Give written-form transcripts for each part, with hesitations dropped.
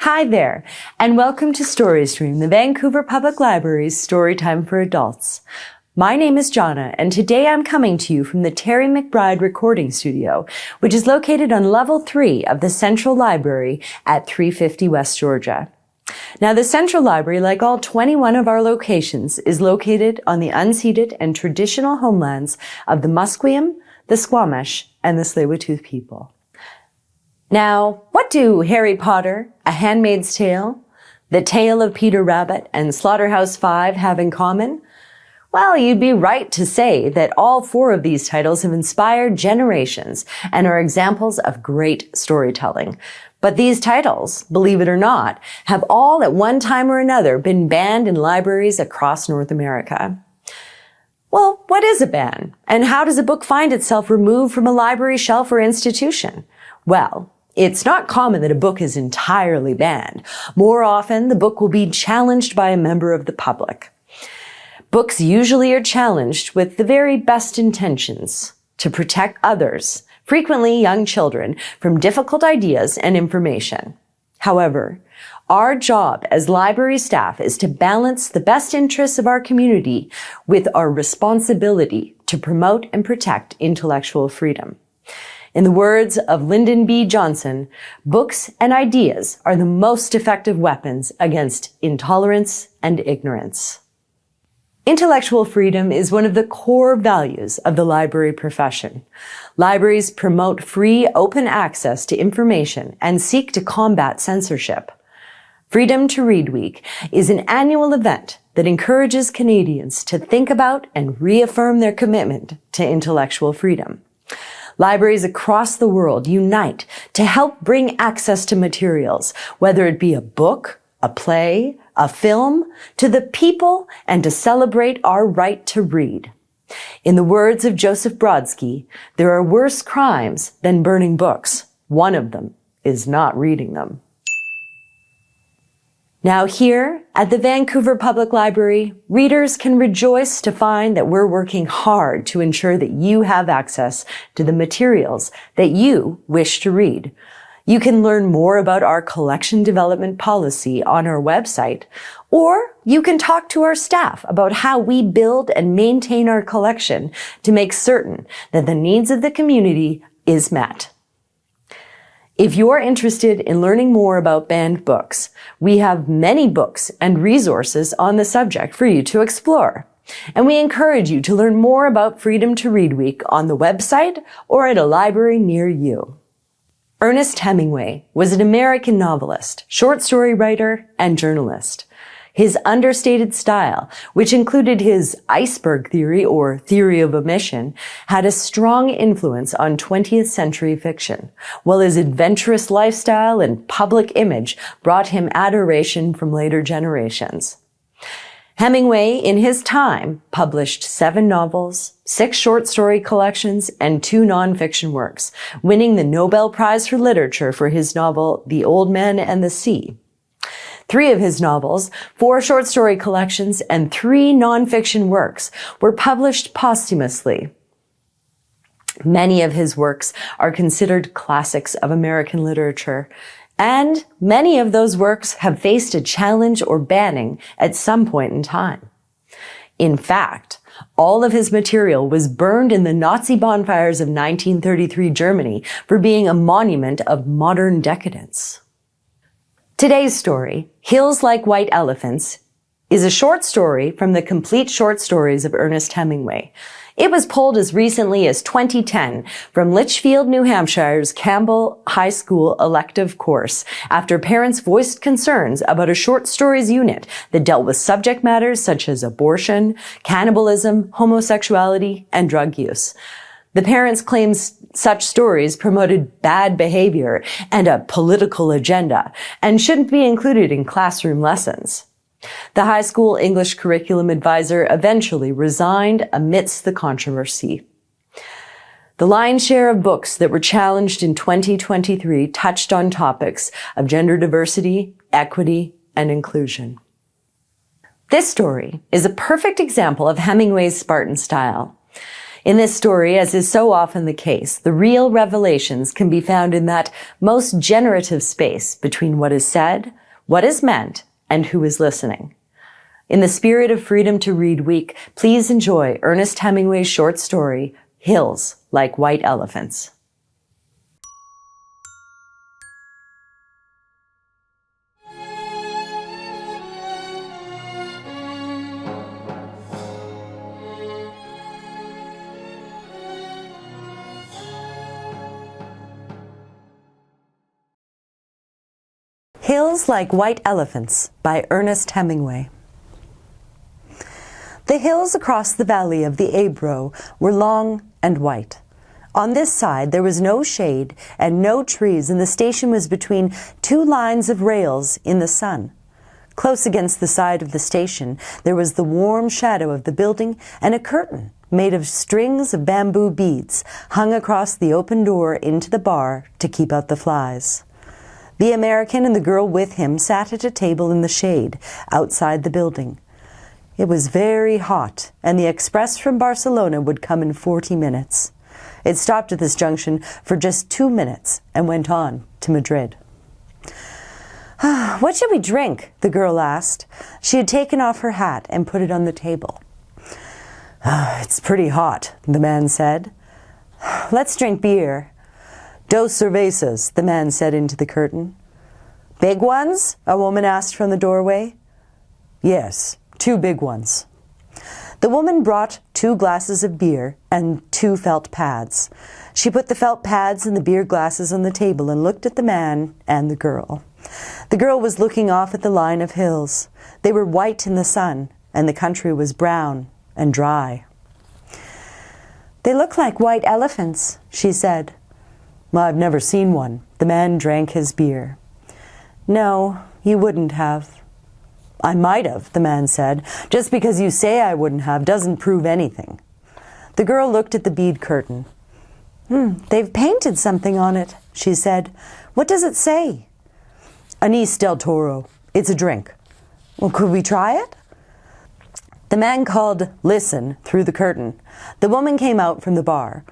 Hi there, and welcome to Storystream, the Vancouver Public Library's Storytime for Adults. My name is Jonna, and today I'm coming to you from the Terry McBride Recording Studio, which is located on Level 3 of the Central Library at 350 West Georgia. Now, the Central Library, like all 21 of our locations, is located on the unceded and traditional homelands of the Musqueam, the Squamish, and the Tsleil-Waututh people. Now, what do Harry Potter, A Handmaid's Tale, The Tale of Peter Rabbit, and Slaughterhouse-Five have in common? Well, you'd be right to say that all four of these titles have inspired generations and are examples of great storytelling. But these titles, believe it or not, have all at one time or another been banned in libraries across North America. Well, what is a ban? And how does a book find itself removed from a library shelf or institution? Well, it's not common that a book is entirely banned. More often, the book will be challenged by a member of the public. Books usually are challenged with the very best intentions to protect others, frequently young children, from difficult ideas and information. However, our job as library staff is to balance the best interests of our community with our responsibility to promote and protect intellectual freedom. In the words of Lyndon B. Johnson, books and ideas are the most effective weapons against intolerance and ignorance. Intellectual freedom is one of the core values of the library profession. Libraries promote free, open access to information and seek to combat censorship. Freedom to Read Week is an annual event that encourages Canadians to think about and reaffirm their commitment to intellectual freedom. Libraries across the world unite to help bring access to materials, whether it be a book, a play, a film, to the people and to celebrate our right to read. In the words of Joseph Brodsky, there are worse crimes than burning books. One of them is not reading them. Now here at the Vancouver Public Library, readers can rejoice to find that we're working hard to ensure that you have access to the materials that you wish to read. You can learn more about our collection development policy on our website, or you can talk to our staff about how we build and maintain our collection to make certain that the needs of the community is met. If you're interested in learning more about banned books, we have many books and resources on the subject for you to explore. And we encourage you to learn more about Freedom to Read Week on the website or at a library near you. Ernest Hemingway was an American novelist, short story writer, and journalist. His understated style, which included his iceberg theory or theory of omission, had a strong influence on 20th century fiction, while his adventurous lifestyle and public image brought him adoration from later generations. Hemingway, in his time, published 7 novels, 6 short story collections, and 2 nonfiction works, winning the Nobel Prize for Literature for his novel The Old Man and the Sea. 3 of his novels, 4 short story collections, and 3 nonfiction works were published posthumously. Many of his works are considered classics of American literature, and many of those works have faced a challenge or banning at some point in time. In fact, all of his material was burned in the Nazi bonfires of 1933 Germany for being a monument of modern decadence. Today's story, Hills Like White Elephants, is a short story from the Complete Short Stories of Ernest Hemingway. It was pulled as recently as 2010 from Litchfield, New Hampshire's Campbell High School elective course after parents voiced concerns about a short stories unit that dealt with subject matters such as abortion, cannibalism, homosexuality, and drug use. The parents claimed such stories promoted bad behavior and a political agenda and shouldn't be included in classroom lessons. The high school English curriculum advisor eventually resigned amidst the controversy. The lion's share of books that were challenged in 2023 touched on topics of gender diversity, equity, and inclusion. This story is a perfect example of Hemingway's Spartan style. In this story, as is so often the case, the real revelations can be found in that most generative space between what is said, what is meant, and who is listening. In the spirit of Freedom to Read Week, please enjoy Ernest Hemingway's short story, Hills Like White Elephants. Hills Like White Elephants by Ernest Hemingway. The hills across the valley of the Ebro were long and white. On this side there was no shade and no trees, and the station was between two lines of rails in the sun. Close against the side of the station there was the warm shadow of the building and a curtain made of strings of bamboo beads hung across the open door into the bar to keep out the flies. The American and the girl with him sat at a table in the shade outside the building. It was very hot, and the express from Barcelona would come in 40 minutes. It stopped at this junction for just 2 minutes and went on to Madrid. "What should we drink?" the girl asked. She had taken off her hat and put it on the table. "It's pretty hot," the man said. "Let's drink beer." "Dos cervezas," the man said into the curtain. "Big ones?" a woman asked from the doorway. "Yes, 2 big ones." The woman brought 2 glasses of beer and 2 felt pads. She put the felt pads and the beer glasses on the table and looked at the man and the girl. The girl was looking off at the line of hills. They were white in the sun, and the country was brown and dry. "They look like white elephants," she said. "I've never seen one." The man drank his beer. "No, you wouldn't have." "I might have," the man said. "Just because you say I wouldn't have doesn't prove anything." The girl looked at the bead curtain. They've painted something on it," she said. "What does it say?" "Anís del Toro. It's a drink." "Well, could we try it?" The man called, "Listen," through the curtain. The woman came out from the bar.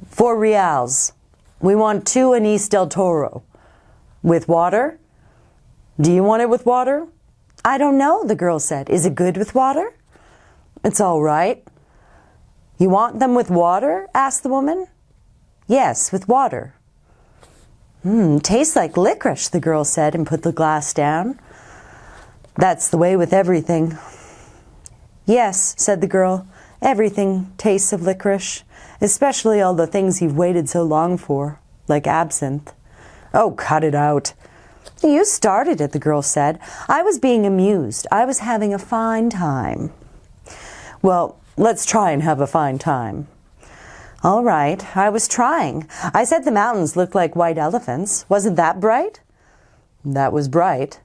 "4 reals. We want 2 Anís del Toro." "With water?" "Do you want it with water?" "I don't know," the girl said. "Is it good with water?" "It's all right." "You want them with water?" asked the woman. "Yes, with water." "Tastes like licorice," the girl said and put the glass down. "That's the way with everything." "Yes," said the girl. "Everything tastes of licorice, especially all the things you've waited so long for, like absinthe." "Oh, cut it out." "You started it," the girl said. "I was being amused. I was having a fine time." "Well, let's try and have a fine time." "All right, I was trying. I said the mountains looked like white elephants. Wasn't that bright?" "That was bright."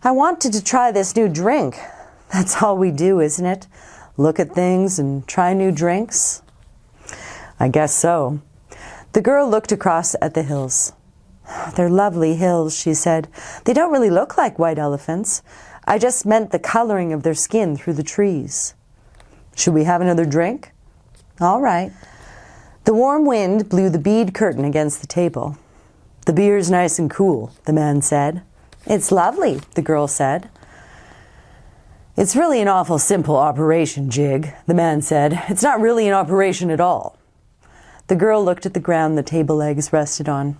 "I wanted to try this new drink. That's all we do, isn't it? Look at things and try new drinks?" "I guess so." The girl looked across at the hills. "They're lovely hills," she said. "They don't really look like white elephants. I just meant the coloring of their skin through the trees." "Should we have another drink?" "All right." The warm wind blew the bead curtain against the table. "The beer's nice and cool," the man said. "It's lovely," the girl said. "It's really an awful simple operation, Jig," the man said. "It's not really an operation at all." The girl looked at the ground the table legs rested on.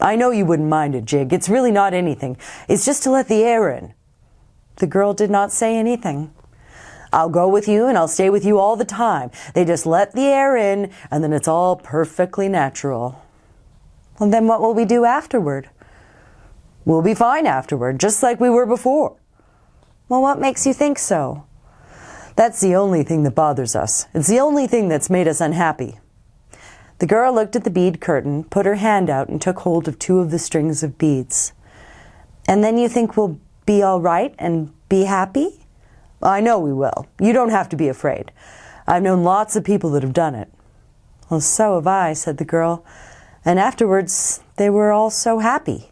"I know you wouldn't mind it, Jig. It's really not anything. It's just to let the air in." The girl did not say anything. "I'll go with you and I'll stay with you all the time. They just let the air in and then it's all perfectly natural." "Well, then what will we do afterward?" "We'll be fine afterward, just like we were before." "Well, what makes you think so?" "That's the only thing that bothers us. It's the only thing that's made us unhappy." The girl looked at the bead curtain, put her hand out and took hold of 2 of the strings of beads. "And then you think we'll be all right and be happy?" "I know we will. You don't have to be afraid. I've known lots of people that have done it." "Well, so have I," said the girl. "And afterwards they were all so happy."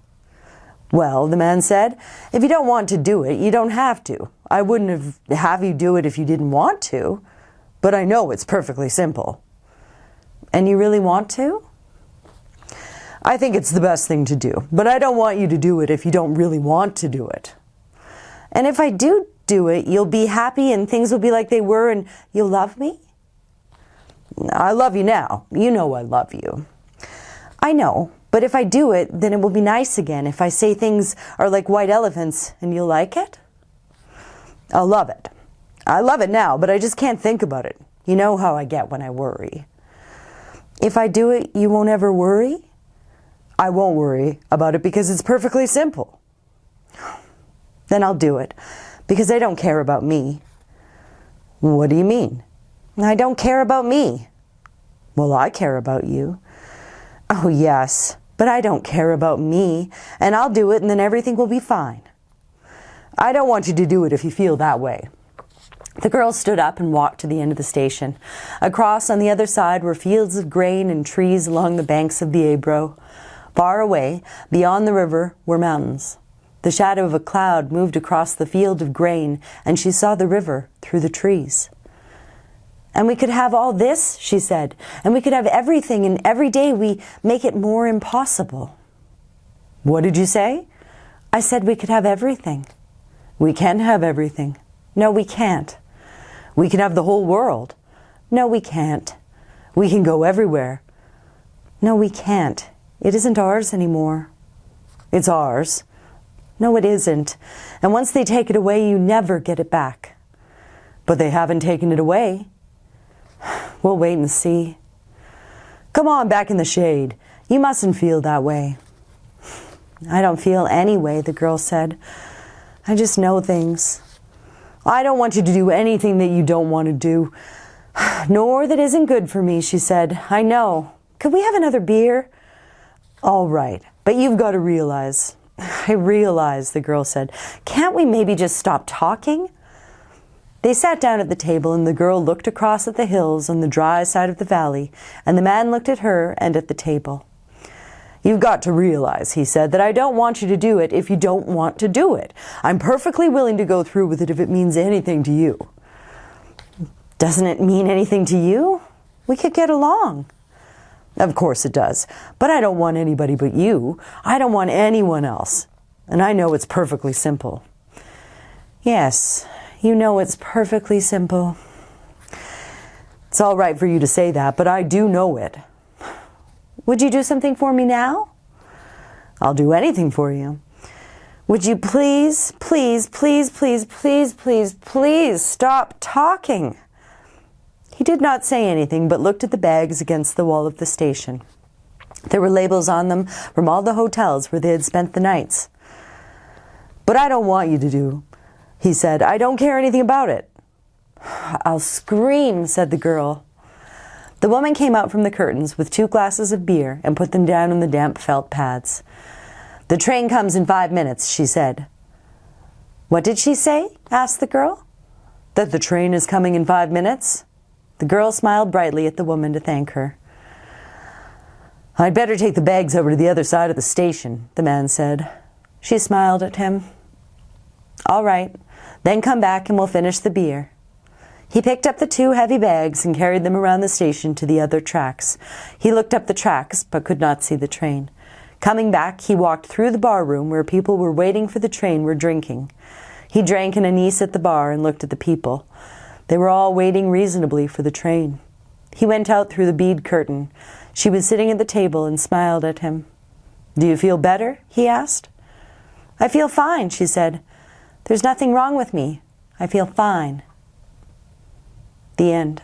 "Well," the man said, "if you don't want to do it, you don't have to. I wouldn't have you do it if you didn't want to. But I know it's perfectly simple. And you really want to? I think it's the best thing to do, but I don't want you to do it if you don't really want to do it. And if I do it, you'll be happy and things will be like they were and you'll love me? I love you now. You know I love you. I know, but if I do it, then it will be nice again. If I say things are like white elephants and you'll like it? I'll love it. I love it now, but I just can't think about it. You know how I get when I worry. If I do it, you won't ever worry? I won't worry about it because it's perfectly simple. Then I'll do it, because I don't care about me. What do you mean? I don't care about me. Well, I care about you. Oh, yes, but I don't care about me, and I'll do it, and then everything will be fine. I don't want you to do it if you feel that way. The girl stood up and walked to the end of the station. Across on the other side were fields of grain and trees along the banks of the Ebro. Far away, beyond the river, were mountains. The shadow of a cloud moved across the field of grain, and she saw the river through the trees. And we could have all this, she said, and we could have everything, and every day we make it more impossible. What did you say? I said we could have everything. We can have everything. No, we can't. We can have the whole world. No, we can't. We can go everywhere. No, we can't. It isn't ours anymore. It's ours. No, it isn't. And once they take it away, you never get it back. But they haven't taken it away. We'll wait and see. Come on, back in the shade. You mustn't feel that way. I don't feel any way, the girl said. I just know things. I don't want you to do anything that you don't want to do, nor that isn't good for me, she said. I know. Could we have another beer? All right, but you've got to realize. I realize, the girl said. Can't we maybe just stop talking? They sat down at the table, and the girl looked across at the hills on the dry side of the valley, and the man looked at her and at the table. You've got to realize, he said, that I don't want you to do it if you don't want to do it. I'm perfectly willing to go through with it if it means anything to you. Doesn't it mean anything to you? We could get along. Of course it does, but I don't want anybody but you. I don't want anyone else. And I know it's perfectly simple. Yes, you know it's perfectly simple. It's all right for you to say that, but I do know it. Would you do something for me now? I'll do anything for you. Would you please, please, please, please, please, please, please stop talking? He did not say anything, but looked at the bags against the wall of the station. There were labels on them from all the hotels where they had spent the nights. But I don't want you to do, he said. I don't care anything about it. I'll scream, said the girl. The woman came out from the curtains with 2 glasses of beer and put them down on the damp felt pads. The train comes in 5 minutes, she said. What did she say? Asked the girl. That the train is coming in 5 minutes? The girl smiled brightly at the woman to thank her. I'd better take the bags over to the other side of the station, the man said. She smiled at him. All right, then come back and we'll finish the beer. He picked up the 2 heavy bags and carried them around the station to the other tracks. He looked up the tracks, but could not see the train. Coming back, he walked through the bar room where people were waiting for the train were drinking. He drank an anise at the bar and looked at the people. They were all waiting reasonably for the train. He went out through the bead curtain. She was sitting at the table and smiled at him. Do you feel better? He asked. I feel fine, she said. There's nothing wrong with me. I feel fine. The end.